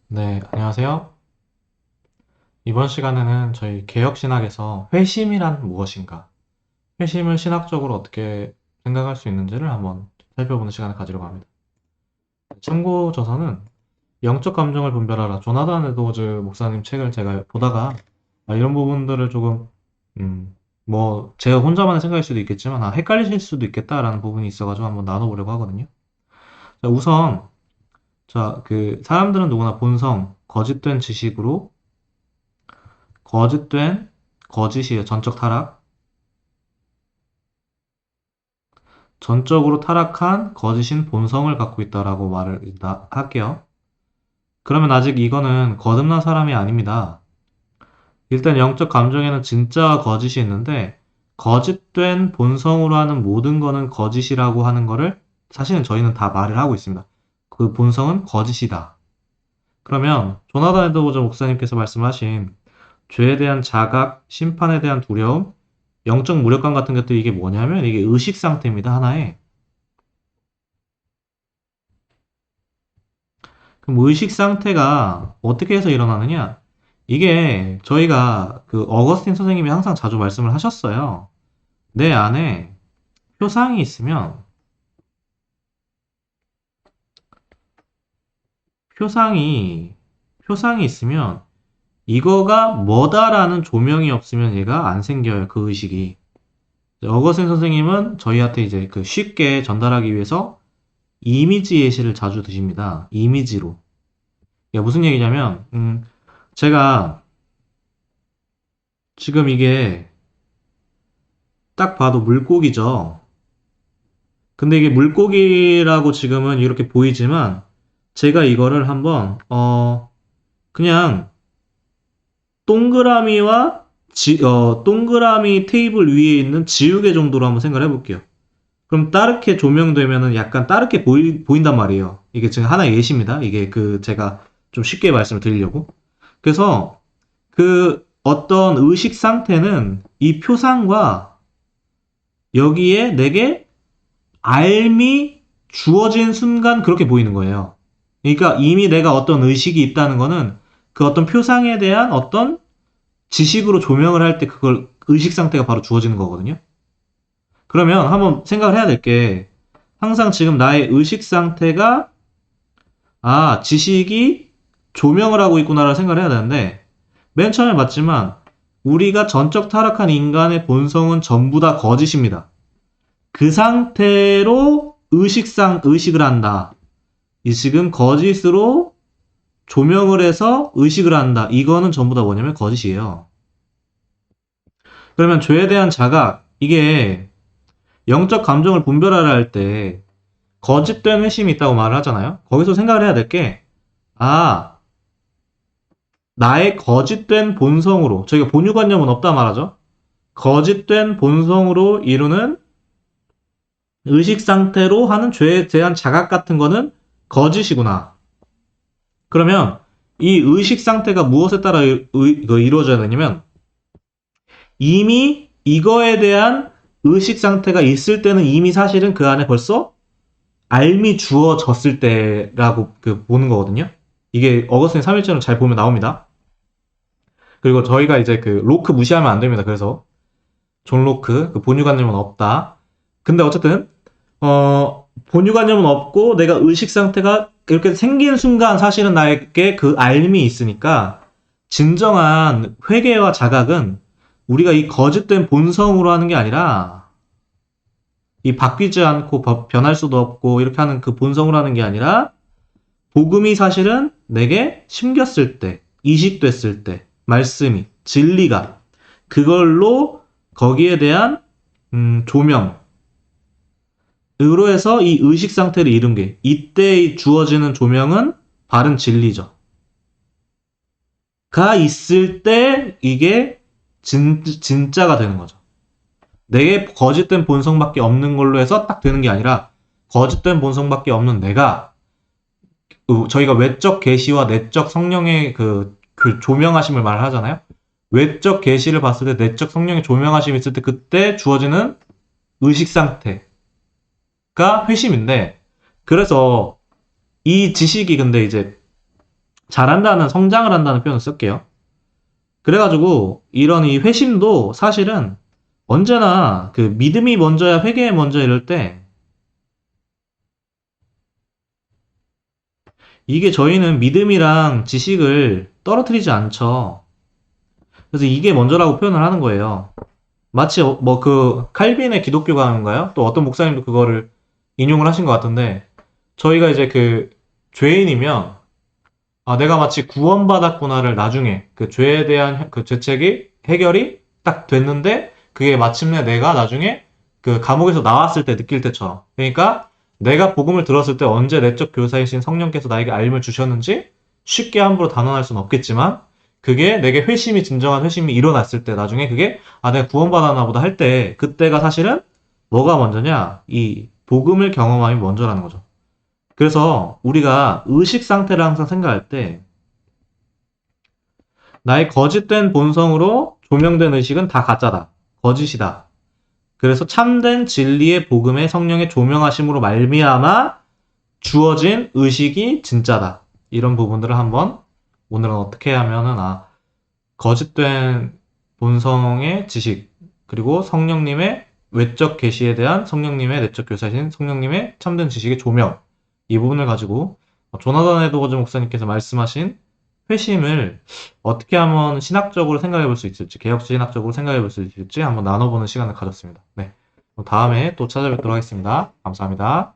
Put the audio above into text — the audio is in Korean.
네, 안녕하세요. 이번 시간에는 저희 개혁신학에서 회심이란 무엇인가, 회심을 신학적으로 어떻게 생각할 수 있는지를 한번 살펴보는 시간을 가지려고 합니다. 참고 저서는 영적 감정을 분별하라. 조나단 에드워즈 목사님 책을 제가 보다가 이런 부분들을 조금 음, 제가 혼자만의 생각일 수도 있겠지만 헷갈리실 수도 있겠다라는 부분이 있어가지고 한번 나눠보려고 하거든요. 자, 우선 그 사람들은 누구나 본성, 거짓된 지식으로 거짓된 거짓이에요. 전적 타락. 전적으로 타락한 거짓인 본성을 갖고 있다라고 말을 일단 할게요. 그러면 아직 이거는 거듭난 사람이 아닙니다. 일단 영적 감정에는 진짜와 거짓이 있는데 거짓된 본성으로 하는 모든 거는 거짓이라고 하는 거를 사실은 저희는 다 말을 하고 있습니다. 그 본성은 거짓이다. 그러면 조나단 에드워즈 목사님께서 말씀하신 죄에 대한 자각, 심판에 대한 두려움, 영적 무력감 같은 것들이 이게 뭐냐면 이게 의식 상태입니다. 하나의. 그럼 의식 상태가 어떻게 해서 일어나느냐? 이게 저희가 그 어거스틴 선생님이 항상 자주 말씀을 하셨어요. 내 안에 표상이 있으면 표상이 표상이 있으면 이거가 뭐다라는 조명이 없으면 얘가 안 생겨요. 그 의식이. 어거스틴 선생님은 저희한테 이제 그 쉽게 전달하기 위해서 이미지 예시를 자주 드십니다. 이미지로. 이게 무슨 얘기냐면, 제가 지금 이게 딱 봐도 물고기죠. 근데 이게 물고기라고 지금은 이렇게 보이지만, 제가 이거를 한번, 그냥 동그라미와 동그라미 테이블 위에 있는 지우개 정도로 한번 생각을 해볼게요. 그럼 따르게 조명되면은 약간 따르게 보인단 말이에요. 이게 지금 하나의 예시입니다. 이게 제가 좀 쉽게 말씀을 드리려고. 그래서 그 어떤 의식 상태는 이 표상과 여기에 내게 알미 주어진 순간 그렇게 보이는 거예요. 그러니까 이미 내가 어떤 의식이 있다는 거는 그 어떤 표상에 대한 어떤 지식으로 조명을 할 때 그걸 의식 상태가 바로 주어지는 거거든요. 그러면 한번 생각을 해야 될 게 항상 지금 나의 의식 상태가 지식이 조명을 하고 있구나라는 생각을 해야 되는데 맨 처음에 봤지만 우리가 전적 타락한 인간의 본성은 전부 다 거짓입니다. 그 상태로 의식을 한다. 이 지금 거짓으로 조명을 해서 의식을 한다. 이거는 전부 다 뭐냐면 거짓이에요. 그러면 죄에 대한 자각, 이게 영적 감정을 분별하라 할 때 거짓된 회심이 있다고 말을 하잖아요. 거기서 생각을 해야 될 게, 아, 나의 거짓된 본성으로, 저희가 본유관념은 없다 말하죠. 거짓된 본성으로 이루는 의식 상태로 하는 죄에 대한 자각 같은 거는 거짓이구나. 그러면 이 의식 상태가 무엇에 따라 이루어져야 되냐면 이미 이거에 대한 의식 상태가 있을 때는 이미 사실은 그 안에 벌써 알미 주어졌을 때라고 보는 거거든요. 이게 어거스틴 3일절을 잘 보면 나옵니다. 그리고 저희가 이제 로크 무시하면 안 됩니다. 그래서 존 로크 본유관념은 없다. 근데 어쨌든 본유관념은 없고 내가 의식 상태가 이렇게 생긴 순간 사실은 나에게 그 알미 있으니까 진정한 회개와 자각은 우리가 이 거짓된 본성으로 하는 게 아니라 이 바뀌지 않고 변할 수도 없고 이렇게 하는 그 본성으로 하는 게 아니라 복음이 사실은 내게 심겼을 때, 이식됐을 때, 말씀이, 진리가 그걸로 거기에 대한 조명, 으로 해서 이 의식 상태를 이룬 게 이때 주어지는 조명은 바른 진리죠. 가 있을 때 이게 진짜가 되는 거죠. 내게 거짓된 본성밖에 없는 걸로 해서 딱 되는 게 아니라 거짓된 본성밖에 없는 내가 저희가 외적 계시와 내적 성령의 그 조명하심을 말하잖아요. 외적 계시를 봤을 때 내적 성령의 조명하심이 있을 때 그때 주어지는 의식 상태가 회심인데 그래서 이 지식이 근데 이제 잘한다는, 성장을 한다는 표현을 쓸게요. 그래가지고 이런 이 회심도 사실은 언제나 그 믿음이 먼저야 회개 먼저 이럴 때 이게 저희는 믿음이랑 지식을 떨어뜨리지 않죠. 그래서 이게 먼저라고 표현을 하는 거예요. 마치 뭐 그 칼빈의 기독교가인가요? 또 어떤 목사님도 그거를 인용을 하신 것 같은데 저희가 이제 그 죄인이면 아 내가 마치 구원받았구나를 나중에 그 죄에 대한 그 죄책이 해결이 딱 됐는데 그게 마침내 내가 나중에 그 감옥에서 나왔을 때 느낄 때처럼 그러니까 내가 복음을 들었을 때 언제 내적 교사이신 성령께서 나에게 알림을 주셨는지 쉽게 함부로 단언할 수는 없겠지만 그게 내게 회심이 진정한 회심이 일어났을 때 나중에 그게 아 내가 구원받았나 보다 할 때 그때가 사실은 뭐가 먼저냐 이 복음을 경험함이 먼저라는 거죠. 그래서 우리가 의식 상태를 항상 생각할 때 나의 거짓된 본성으로 조명된 의식은 다 가짜다. 거짓이다. 그래서 참된 진리의 복음의 성령의 조명하심으로 말미암아 주어진 의식이 진짜다. 이런 부분들을 한번 오늘은 어떻게 하면은 거짓된 본성의 지식 그리고 성령님의 외적 계시에 대한 성령님의 내적 교사신 성령님의 참된 지식의 조명 이 부분을 가지고 조나단 에드워즈 목사님께서 말씀하신 회심을 어떻게 하면 신학적으로 생각해 볼 수 있을지 개혁 신학적으로 생각해 볼 수 있을지 한번 나눠보는 시간을 가졌습니다. 네, 다음에 또 찾아뵙도록 하겠습니다. 감사합니다.